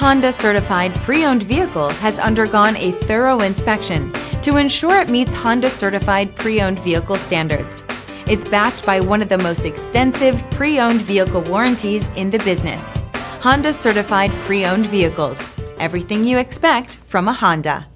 Honda certified pre-owned vehicle has undergone a thorough inspection to ensure it meets Honda certified pre-owned vehicle standards. It's backed by one of the most extensive pre-owned vehicle warranties in the business. Honda certified pre-owned vehicles. Everything you expect from a Honda.